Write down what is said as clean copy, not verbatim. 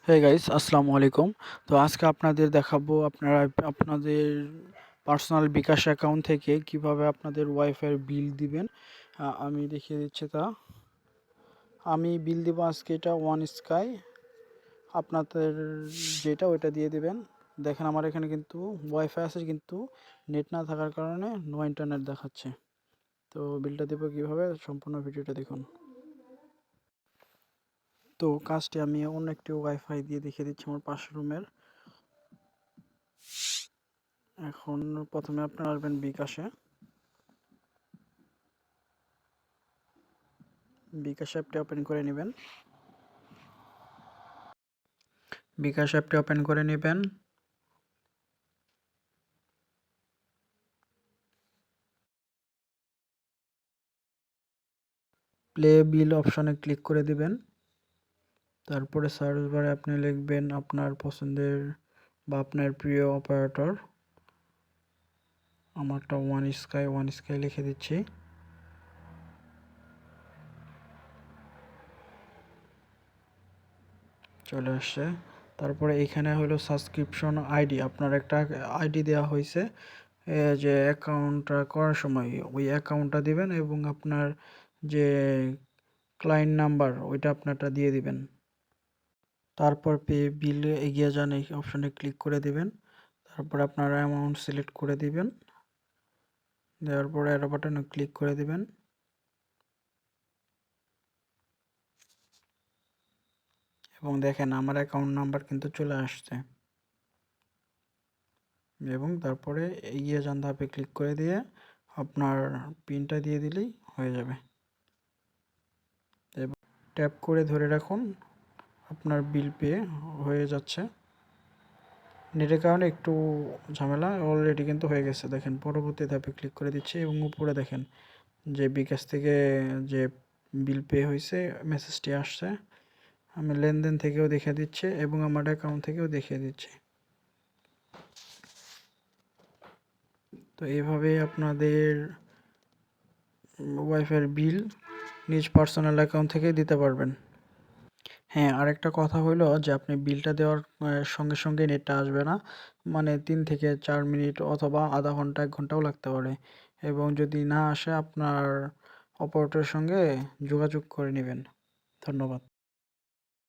Hey guys, আসসালামু আলাইকুম। তো আজকে আপনাদের দেখাবো আপনারা আপনাদের পার্সোনাল বিকাশ অ্যাকাউন্ট থেকে কিভাবে আপনাদের ওয়াইফাই বিল দিবেন। আমি দেখিয়ে দিচ্ছি তা। আমি বিল দিব আজকে এটা ওয়ান স্কাই। আপনাদের যেটা ওইটা দিয়ে দিবেন। দেখেন আমার এখানে কিন্তু ওয়াইফাই আছে, কিন্তু নেট না থাকার কারণে নো ইন্টারনেট দেখাচ্ছে। তো বিলটা দেবো কিভাবে, সম্পূর্ণ ভিডিওটা দেখুন। তো কাজটি আমি অন্য একটি ওয়াইফাই দিয়ে দেখিয়ে দিচ্ছি আমার পাশের রুমের। এখন প্রথমে আপনারা আসবেন বিকাশে। বিকাশ অ্যাপটি ওপেন করে নেবেন। বিকাশ অ্যাপটি ওপেন করে নেবেন। প্লে বিল অপশনে ক্লিক করে দিবেন। তারপরে সার্চ বারে আপনি লিখবেন আপনার পছন্দের বা আপনার প্রিয় অপারেটর। আমারটা ওয়ান স্কাই লিখে দিচ্ছি। চলে আসছে। তারপরে এখানে হলো সাবস্ক্রিপশন আইডি, আপনার একটা আইডি দেওয়া হয়েছে যে অ্যাকাউন্টটা করার সময় ওই অ্যাকাউন্টটা দিবেন এবং আপনার যে ক্লায়েন্ট নাম্বার ওইটা আপনারটা দিয়ে দিবেন। তারপর পে বিলে এগিয়ে যান, এই অপশনে ক্লিক করে দিবেন। তারপর আপনার অ্যামাউন্ট সিলেক্ট করে দিবেন। দেওয়ার পর অ্যারো বাটনে ক্লিক করে দিবেন। এবং দেখেন আমার অ্যাকাউন্ট নাম্বার কিন্তু চলে আসছে। এবং তারপরে এগিয়ে যান ধাপে ক্লিক করে দিয়ে আপনার পিনটা দিয়ে দিলেই হয়ে যাবে। এবং ট্যাপ করে ধরে রাখুন, আপনার বিল পে হয়ে যাচ্ছে। নেটের কারণে একটু ঝামেলা, অলরেডি কিন্তু হয়ে গেছে। দেখেন পরবর্তী ধাপে ক্লিক করে দিচ্ছি এবং উপরে দেখেন যে বিকাশ থেকে যে বিল পে হয়েছে মেসেজটি আসছে। আমি লেনদেন থেকেও দেখিয়ে দিচ্ছি এবং আমার অ্যাকাউন্ট থেকেও দেখিয়ে দিচ্ছি। তো এইভাবে আপনাদের ওয়াইফাইয়ের বিল নিজ পার্সোনাল অ্যাকাউন্ট থেকে দিতে পারবেন। হ্যাঁ, আরেকটা কথা হলো যে আপনি বিলটা দেওয়ার সঙ্গে সঙ্গে নেটটা আসবে না। মানে ৩ থেকে ৪ মিনিট অথবা আধা ঘন্টা ১ ঘন্টাও লাগতে পারে। এবং যদি না আসে আপনার অপারেটরের সঙ্গে যোগাযোগ করে নেবেন। ধন্যবাদ।